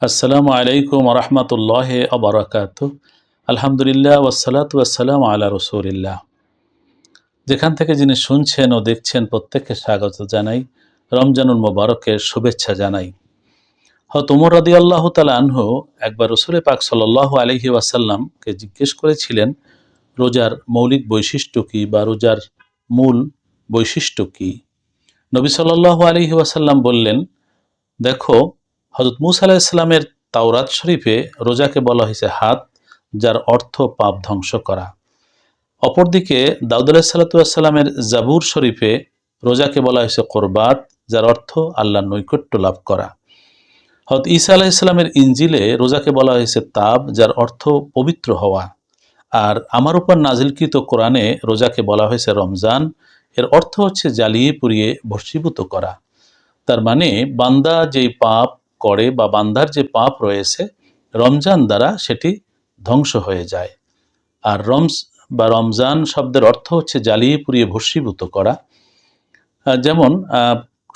আসসালামু আলাইকুম রহমতুল্লাহ আবরাকাত। আলহামদুলিল্লাহ ওয়াসসালাতু ওয়াসসালামু আলা রসুলিল্লাহ। যেখান থেকে যিনি শুনছেন ও দেখছেন প্রত্যেককে স্বাগত জানাই, রমজানুল মোবারকের শুভেচ্ছা জানাই। হযরত ওমর রাদিয়াল্লাহু তাআলা আনহু একবার রাসূল পাক সাল্লাল্লাহু আলাইহি ওয়াসাল্লামকে জিজ্ঞেস করেছিলেন, রোজার মৌলিক বৈশিষ্ট্য কী বা রোজার মূল বৈশিষ্ট্য কী? নবী সাল্লাল্লাহু আলাইহি ওয়াসাল্লাম বললেন, দেখো, হযরত মূসা আলাইহিস সালামের তাওরাত শরীফে রোজাকে বলা হয়েছে হাত, যার অর্থ পাপ ধ্বংস করা। অপরদিকে দাউদ আলাইহিস সালাতু ওয়াস সালামের জাবুর শরীফে রোজাকে বলা হয়েছে কোরবাত, যার অর্থ আল্লাহর নৈকট্য লাভ করা। হযরত ঈসা আলাইহিস সালামের ইনজিলে রোজাকে বলা হয়েছে তাব, যার অর্থ পবিত্র হওয়া। আর আমার উপর নাজিলকৃত কোরআনে রোজাকে বলা হয়েছে রমজান, এর অর্থ হচ্ছে জ্বালিয়ে পুড়িয়ে ভস্মীভূত করা। তার মানে বান্দা যেই পাপ করে বা বান্দার যে পাপ রয়েছে, রমজান দ্বারা সেটি ধ্বংস হয়ে যায়। আর রমজান শব্দের অর্থ হচ্ছে জ্বালিয়ে পুড়িয়ে ভস্মীভূত করা। যেমন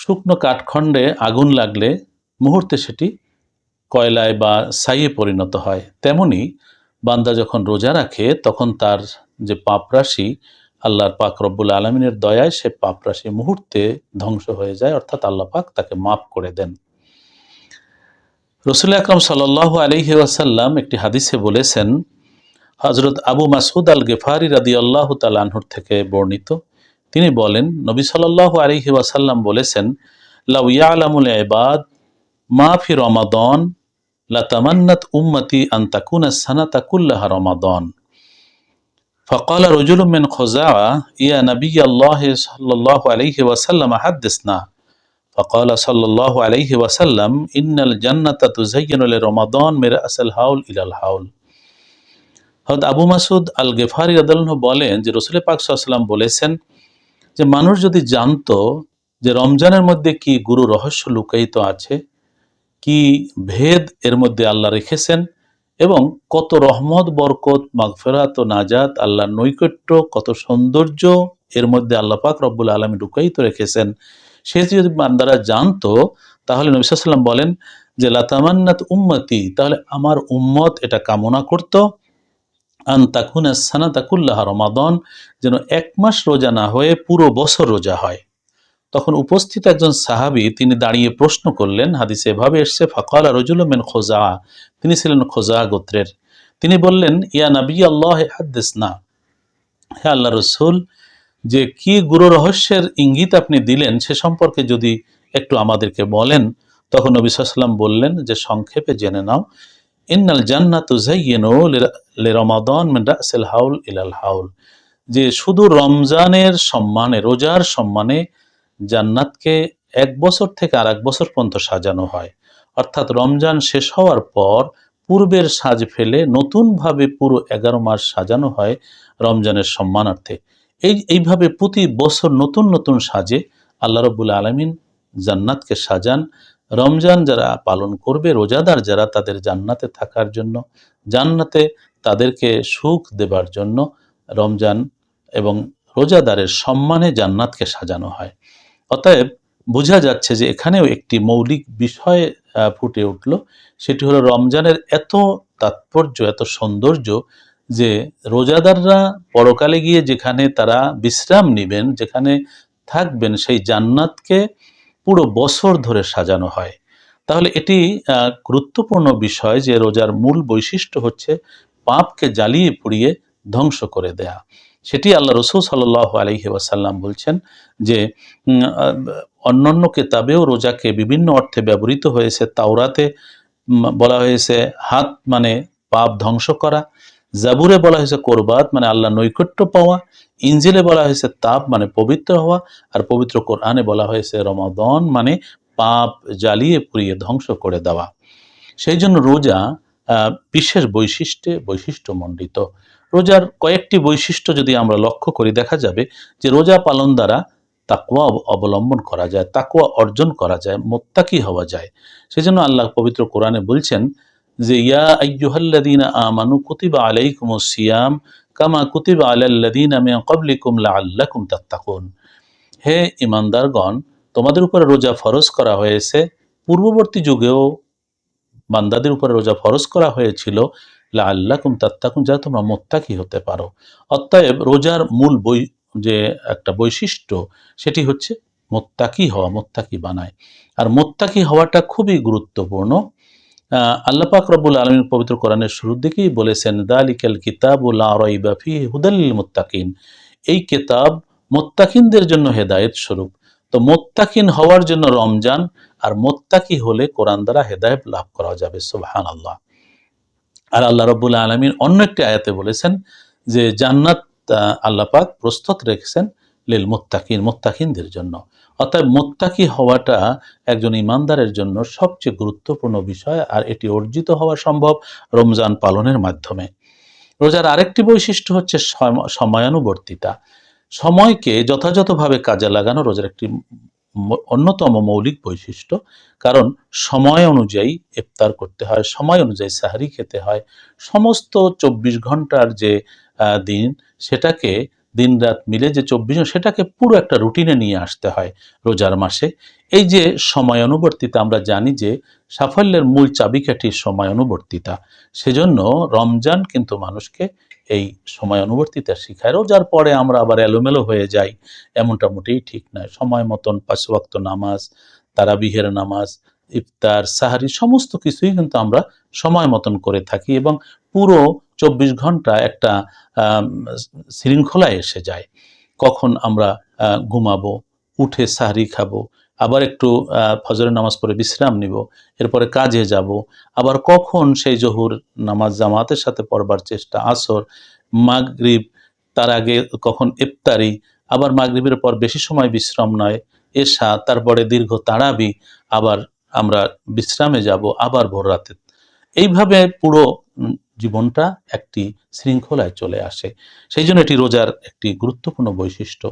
শুকনো কাঠখণ্ডে আগুন লাগলে মুহূর্তে সেটি কয়লায় বা ছাইয়ে পরিণত হয়, তেমনি বান্দা যখন রোজা রাখে তখন তার যে পাপরাশি, আল্লাহর পাক রব্বুল আলমিনের দয়ায় সে পাপরাশি মুহূর্তে ধ্বংস হয়ে যায়, অর্থাৎ আল্লাহ পাক তাকে মাফ করে দেন। রাসূল আকরাম সাল্লাল্লাহু আলাইহি ওয়াসাল্লাম একটি হাদিসে বলেছেন, হযরত আবু মাসউদ আল গিফারি রাদিয়াল্লাহু তাআলা আনহুর থেকে বর্ণিত, তিনি বলেন, নবী সাল্লাল্লাহু আলাইহি ওয়াসাল্লাম বলেছেন, লাউ ইয়ালামুল ইবাদ মা ফি রমাদান লাতামান্নাত উম্মতি আন তাকুনা সানাতা কুল্লাহা রমাদান। فقال رجل من خزاعة يا نبي الله صلى الله عليه وسلم حدثنا، فقال صلى الله عليه وسلم إن الجنة تزين لرمضان من رأس الحول إلى الحول। হযরত আবু মাসউদ আল গিফারি রাদিয়াল্লাহু আনহু বলেন যে রাসূল পাক সাল্লাল্লাহু আলাইহি ওয়াসাল্লাম বলেছেন যে মানুষ যদি জানতো যে রমজানের মধ্যে কি গুরু রহস্য লুকায়িত আছে, কি ভেদ এর মধ্যে আল্লাহ রেখেছেন, এবং কত রহমত, বরকত, মাগফিরাত ও নাজাত, আল্লাহর নৈকট্য, কত সৌন্দর্য এর মধ্যে আল্লাহ পাক রব্বুল আলামিন লুকায়িত রেখেছেন, সে যদি বান্দারা জানতো, তাহলে নবী সাল্লাল্লাহু আলাইহি ওয়াসাল্লাম বলেন যে লাতামান্নাত উম্মতি, তাহলে আমার উম্মত এটা কামনা করত, আন তাকুনা সানাতা কুল্লাহা রমাদান, যেন এক মাস রোজা না হয়ে পুরো বছর রোজা হয়। তখন উপস্থিত একজন সাহাবী তিনি দাঁড়িয়ে প্রশ্ন করলেন, হাদিসে এভাবে এসছে, ফাকালা রাজুলুম মিন খুজাআ, তিনি ছিলেন খুজাআ গোত্রের। তিনি বললেন, ইয়া নবী আল্লাহ হাদ্দিসনা, হে আল্লাহর রাসূল, যে কি গুরু রহস্যের ইঙ্গিত আপনি দিলেন সে সম্পর্কে যদি একটু আমাদেরকে বলেন। তখন নবী সাল্লাল্লাহু আলাইহি ওয়াসাল্লাম বললেন যে সংক্ষেপে জেনে নাও, ইন্নাল জান্নাতু যায়্যিনু লিরমাদান মিন রাসিল হাউল ইলাল হাউল, যে শুধু রমজানের সম্মানে, রোজার সম্মানে জান্নাতকে এক বছর থেকে আর এক বছর পর্যন্ত সাজানো হয়। অর্থাৎ রমজান শেষ হওয়ার পর পূর্বের সাজ ফেলে নতুনভাবে পুরো 11 মাস সাজানো হয় রমজানের সম্মানার্থে। এইভাবে প্রতি বছর নতুন নতুন সাজে আল্লাহ রাব্বুল আলামিন জান্নাতকে সাজান। রমজান যারা পালন করবে, রোজাদার যারা, তাদের জান্নাতে থাকার জন্য, জান্নাতে তাদেরকে সুখ দেবার জন্য রমজান এবং রোজাদারের সম্মানে জান্নাতকে সাজানো হয়। অতএব বোঝা যাচ্ছে যে এখানেও একটি মৌলিক বিষয় ফুটে উঠল, সেটি হলো রমজানের এত তাৎপর্য, এত সৌন্দর্য, যে রোজাদাররা পরকালে গিয়ে যেখানে তারা বিশ্রাম নিবেন, যেখানে থাকবেন, সেই জান্নাতকে পুরো বছর ধরে সাজানো হয়। তাহলে এটি গুরুত্বপূর্ণ বিষয় যে রোজার মূল বৈশিষ্ট্য হচ্ছে পাপকে জ্বালিয়ে পুড়িয়ে ধ্বংস করে দেয়া। সেটি আল্লাহ রাসূল সাল্লাল্লাহু আলাইহি ওয়াসাল্লাম বলছেন যে অন্যান্য কিতাবেও রোজাকে বিভিন্ন অর্থে ব্যবহৃত হয়েছে। তাওরাতে বলা হয়েছে হাত মানে পাপ ধ্বংস করা, জাবুরে বলা হয়েছে কোরবাত মানে আল্লাহ নৈকট্য পাওয়া, ইনজিলে বলা হয়েছে তাব মানে পবিত্র হওয়া, আর পবিত্র কোরআনে বলা হয়েছে রমাদান মানে পাপ জ্বালিয়ে পুড়িয়ে ধ্বংস করে দেওয়া। সেই জন্য রোজা বিশেষ বৈশিষ্ট্যমণ্ডিত। রোজার কয়েকটি বৈশিষ্ট্য যদি আমরা লক্ষ্য করি, দেখা যাবে যে রোজা পালন দ্বারা তাকওয়া অবলম্বন করা যায়, তাকওয়া অর্জন করা যায়, মুত্তাকি হওয়া যায়। সেজন্য আল্লাহ পবিত্র কোরআনে বলছেন যে ইয়া আইয়ুহাল্লাযীনা আমানু কুতিবা আলাইকুমুস সিয়াম কামা কুতিবা আলাল্লাযীনা মিন ক্বাবলিকুম লাআল্লাকুম তাত্তাকুন। হে ঈমানদারগণ, তোমাদের উপরে রোজা ফরজ করা হয়েছে পূর্ববর্তী যুগেও বান্দাদের উপরে রোজা ফরজ করা হয়েছিল লাআল্লাকুম তাত্তাকুন, যাতে তোমরা মুত্তাকি হতে পারো। অতএব রোজার মূল যে একটা বৈশিষ্ট্য সেটি হচ্ছে মুত্তাকি হওয়া, মুত্তাকি বানায়। আর মুত্তাকি হওয়াটা খুবই গুরুত্বপূর্ণ। আল্লাহ পাক রব্বুল আলামিন পবিত্র কোরআনের শুরুর দিকেই বলেছেন, যালিকাল কিতাবু লা রাইবা ফীহি হুদাল লিল মুত্তাকিন, এই কিতাব মুত্তাকিনদের জন্য হেদায়েত স্বরূপ। তো মুত্তাকিন হওয়ার জন্য রমজান, আর মুত্তাকি হলে কোরআন দ্বারা হেদায়েত লাভ করা যাবে। সুবহানাল্লাহ। আর আল্লাহ রাব্বুল আলামিন অন্য একটি আয়াতে বলেছেন যে জান্নাত আল্লাহ পাক প্রস্তুত রেখেছেন লিল মুত্তাকিন, মুত্তাকিনদের জন্য। অর্থাৎ মুত্তাকি হওয়াটা একজন ইমানদারের জন্য সবচেয়ে গুরুত্বপূর্ণ বিষয়, আর এটি অর্জিত হওয়া সম্ভব রমজান পালনের মাধ্যমে। রোজার আরেকটি বৈশিষ্ট্য হচ্ছে সময়ানুবর্তিতা। সময়কে যথাযথভাবে কাজে লাগানো রোজার একটি অন্যতম মৌলিক বৈশিষ্ট্য। কারণ সময় অনুযায়ী ইফতার করতে হয়, সময় অনুযায়ী সাহরি খেতে হয়। সমস্ত 24 ঘন্টার যে দিন, সেটাকে দিন রাত মিলে যে 24, সেটাকে পুরো একটা রুটিনে নিয়ে আসতে হয় রোজার মাসে। এই যে সময়ানুবর্তিতা, আমরা জানি যে সাফল্যের মূল চাবিকাঠি সময়ানুবর্তিতা। সেজন্য রমজান কিন্তু মানুষকে এই সময়ানুবর্তিতা শিখায়। রোজার পরে আমরা আবার এলোমেলো হয়ে যাই, এমনটা মোটেই ঠিক নয়। সময় মতন 5 ওয়াক্ত নামাজ, তারাবিহের নামাজ, ইফতার, সাহারি সমস্ত কিছুই কিন্তু আমরা সময় মতন করে থাকি, এবং পুরো 24 ঘন্টা একটা শৃঙ্খলায় এসে যায়। কখন আমরা ঘুমাবো, উঠে সাহরি খাবো, আবার একটু ফজরের নামাজ পড়ে বিশ্রাম নিব, এরপরে কাজে যাব, আবার কখন সেই জোহর নামাজ জামাতের সাথে পড়বার চেষ্টা, আসর, মাগরিব, তার আগে কখন ইফতারি, আবার মাগরিবের পর বেশি সময় বিশ্রাম নয়, এশা, তারপরে দীর্ঘ তারাবি, আবার আমরা বিশ্রামে যাব, আবার ভোর রাতে। এইভাবে পুরো জীবনটা একটি শৃঙ্খলায় চলে আসে। সেই জন্য এটি রোজার একটি গুরুত্বপূর্ণ বৈশিষ্ট্য।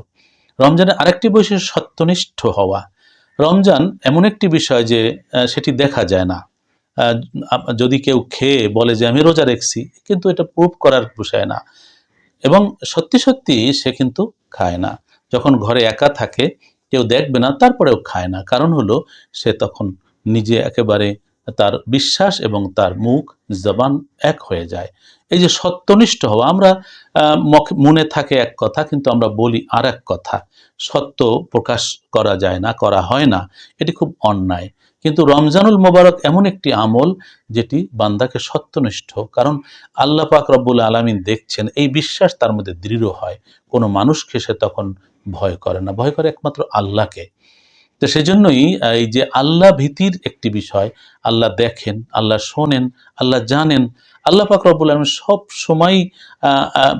রমজানের আরেকটি বৈশিষ্ট্য সত্যনিষ্ঠ হওয়া। রমজান এমন একটি বিষয় যে সেটি দেখা যায় না। যদি কেউ খেয়ে বলে যে আমি রোজা রেখেছি, কিন্তু এটা প্রুফ করার বিষয় না, এবং সত্যি সত্যি সে কিন্তু খায় না। যখন ঘরে একা থাকে, কেউ দেখবে না, তারপরেও খায় না। কারণ হলো সে তখন নিজে একেবারে তার বিশ্বাস এবং তার মুখ জবান এক হয়ে যায়। এই যে সত্যনিষ্ঠ হওয়া, আমরা মনে থাকে এক কথা, কিন্তু আমরা বলি আর এক কথা। সত্য প্রকাশ করা যায় না, করা হয় না, এটি খুব অন্যায়। কিন্তু রমজানুল মোবারক এমন একটি আমল যেটি বান্দাকে সত্যনিষ্ঠ, কারণ আল্লাহ পাক রব্বুল আলামিন দেখছেন, এই বিশ্বাস তার মধ্যে দৃঢ় হয়। কোনো মানুষকে সে তখন ভয় করে না, ভয় করে একমাত্র আল্লাহকে। তো সেজন্যই এই যে আল্লাহ ভীতির একটি বিষয়, আল্লাহ দেখেন, আল্লাহ শোনেন, আল্লাহ জানেন। আল্লাহ পাক রব্বুল আলামিন সব সময়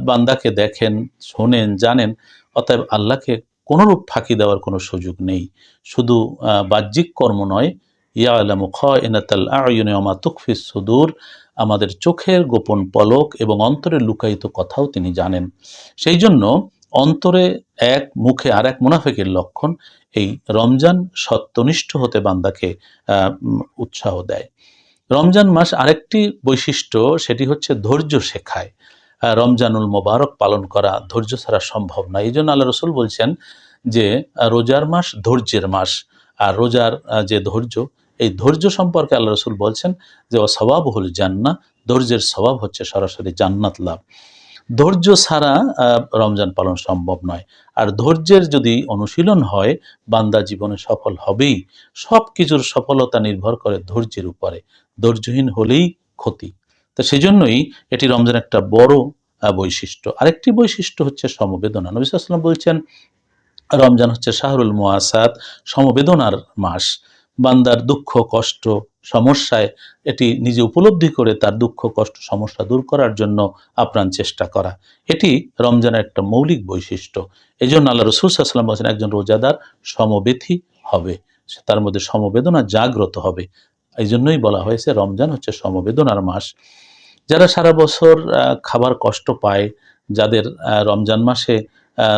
বান্দাকে দেখেন, শোনেন, জানেন। অতএব আল্লাহকে কোনরূপ ফাঁকি দেওয়ার কোনো সুযোগ নেই। শুধু বাহ্যিক কর্ম নয়, ইয়ালামু খাইনাতাল আ'য়ুনি ওয়া মা তুখফিস সুদূর, আমাদের চোখের গোপন পলক এবং অন্তরের লুকায়িত কথাও তিনি জানেন। সেই জন্য অন্তরে এক, মুখে আর এক মুনাফিকের লক্ষণ। এই রমজান সত্যনিষ্ঠ হতে বান্দাকে উৎসাহ দেয়। রমজান মাস আরেকটি বৈশিষ্ট্য, সেটি হচ্ছে ধৈর্য শেখায়। রমজানুল মোবারক পালন করা ধৈর্য ছাড়া সম্ভব না। এই জন্য আল্লাহ রসুল বলছেন যে রোজার মাস ধৈর্যের মাস। আর রোজার যে ধৈর্য, এই ধৈর্য সম্পর্কে আল্লাহ রসুল বলছেন যে ও সওয়াবুল জান্নাহ, ধৈর্যের স্বভাব হচ্ছে সরাসরি জান্নাত লাভ। ধৈর্য ছাড়া রমজান পালন সম্ভব নয়। আর ধৈর্যের যদি অনুশীলন হয়, বান্দা জীবনে সফল হবেই। সব কিছুর সফলতা নির্ভর করে ধৈর্যের উপরে। ধৈর্যহীন হলেই ক্ষতি। তো সেজন্যই এটি রমজান একটা বড় বৈশিষ্ট্য। আরেকটি বৈশিষ্ট্য হচ্ছে সমবেদনা। নবী সাল্লাল্লাহু আলাইহি ওয়াসাল্লাম বলছেন রমজান হচ্ছে শাহরুল মুআসাত, সমবেদনার মাস। বান্দার দুঃখ কষ্ট সমস্যায় এটি নিজে উপলব্ধি করে তার দুঃখ কষ্ট সমস্যা দূর করার জন্য আপ্রাণ চেষ্টা করা, এটি রমজানের একটা মৌলিক বৈশিষ্ট্য। এই জন্য আল্লাহ রসুল সাল্লাল্লাহু আলাইহি ওয়াসাল্লাম বলছেন একজন রোজাদার সমবেথী হবে, তার মধ্যে সমবেদনা জাগ্রত হবে। এই জন্যই বলা হয়েছে রমজান হচ্ছে সমবেদনার মাস। যারা সারা বছর খাবার কষ্ট পায়, যাদের রমজান মাসে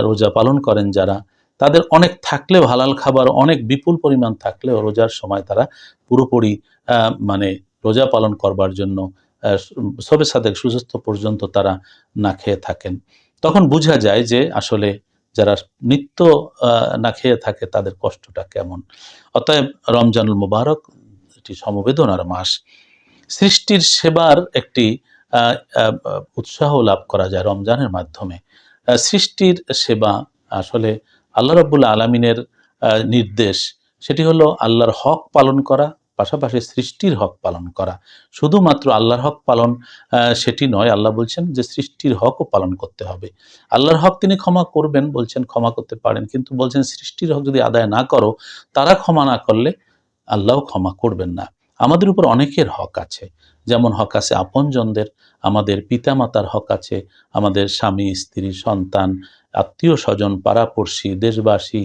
রোজা পালন করেন যারা, তাদের অনেক থাকলেও, হালাল খাবার অনেক বিপুল পরিমাণ থাকলেও রোজার সময় তারা পুরোপুরি মানে রোজা পালন করবার জন্য সবে সাদেক সূর্যাস্ত পর্যন্ত তারা না খেয়ে থাকেন। তখন বোঝা যায় যে আসলে যারা নিত্য না খেয়ে থাকে তাদের কষ্টটা কেমন। অতএব রমজানুল মুবারক এটি সমবেদনার মাস। সৃষ্টির সেবার একটি উৎসাহ লাভ করা যায় রমজানের মাধ্যমে। সৃষ্টির সেবা আসলে আল্লাহ রাব্বুল আলামিনের নির্দেশ, সেটি হলো আল্লাহর হক পালন করা, পাশাপাশি সৃষ্টির হক পালন করা। শুধুমাত্র আল্লাহর হক পালন সেটি নয়, আল্লাহ বলছেন যে সৃষ্টির হকও পালন করতে হবে। আল্লাহর হক তিনি ক্ষমা করবেন বলছেন, ক্ষমা করতে পারেন, কিন্তু বলছেন সৃষ্টির হক যদি আদায় না করো, তারা ক্ষমা না করলে আল্লাহও ক্ষমা করবেন না। আমাদের উপর অনেকের হক আছে, যেমন হক আছে আপনজনদের, আমাদের পিতামাতার হক আছে, আমাদের স্বামী স্ত্রী সন্তান আত্মীয় স্বজন পাড়াপড়শি দেশবাসী,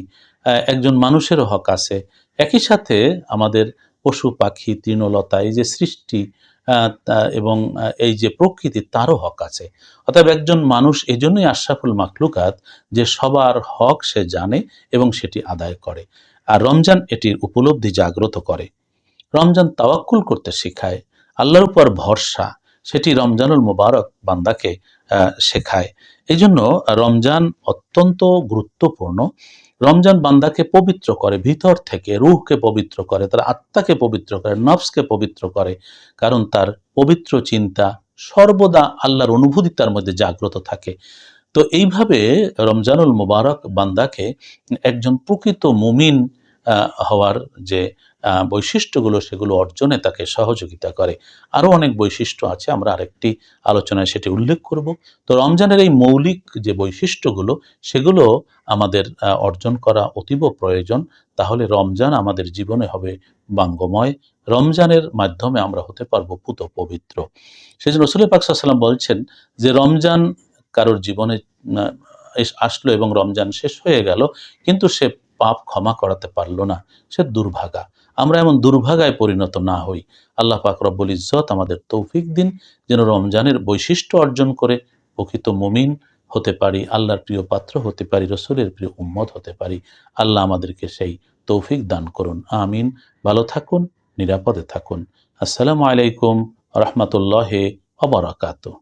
একজন মানুষেরও হক আছে। একই সাথে আমাদের পশু পাখি তৃণলতা, এই যে সৃষ্টি এবং এই যে প্রকৃতি, তারও হক আছে। অতএব একজন মানুষ এই জন্যই আশরাফুল মাখলুকাত যে সবার হক সে জানে এবং সেটি আদায় করে। আর রমজান এটির উপলব্ধি জাগ্রত করে। রমজান তাওয়াক্কুল করতে শেখায়, আল্লাহর উপর ভরসা, সেটি রমজানুল মুবারক বান্দাকে শেখায়। এই জন্য রমজান অত্যন্ত গুরুত্বপূর্ণ। রমজান বান্দাকে পবিত্র করে, ভিতর থেকে রূহকে পবিত্র করে, তার আত্মাকে পবিত্র করে, নফসকে পবিত্র করে, কারণ তার পবিত্র চিন্তা সর্বদা আল্লাহর অনুভূতি তার মধ্যে জাগ্রত থাকে। তো এইভাবে রমজানুল মুবারক বান্দাকে একজন প্রকৃত মুমিন হওয়ার যে বৈশিষ্ট্যগুলো, সেগুলো অর্জনে তাকে সহযোগিতা করে। আরও অনেক বৈশিষ্ট্য আছে, আমরা আরেকটি আলোচনায় সেটি উল্লেখ করব। তো রমজানের এই মৌলিক যে বৈশিষ্ট্যগুলো, সেগুলো আমাদের অর্জন করা অতীব প্রয়োজন। তাহলে রমজান আমাদের জীবনে হবে বাঙ্গময়, রমজানের মাধ্যমে আমরা হতে পারবো পুত পবিত্র। সেজন্য রাসূল পাক সাল্লাল্লাহু আলাইহি ওয়াসাল্লাম বলছেন যে রমজান কারোর জীবনে আসলো এবং রমজান শেষ হয়ে গেল, কিন্তু সে পাপ ক্ষমা করাতে পারল না, সে দুর্ভাগা। আমরা এমন দুর্ভাগায় পরিণত না হই। আল্লাহ পাক রব্বুল ইজ্জত আমাদের তৌফিক দিন, যেন রমজানের বৈশিষ্ট্য অর্জন করে প্রকৃত মুমিন হতে পারি, আল্লাহর প্রিয় পাত্র হতে পারি, রসুলের প্রিয় উম্মত হতে পারি। আল্লাহ আমাদেরকে সেই তৌফিক দান করুন, আমিন। ভালো থাকুন, নিরাপদে থাকুন। আসসালামু আলাইকুম রহমতুল্লাহ ওয়া বারাকাতুহু।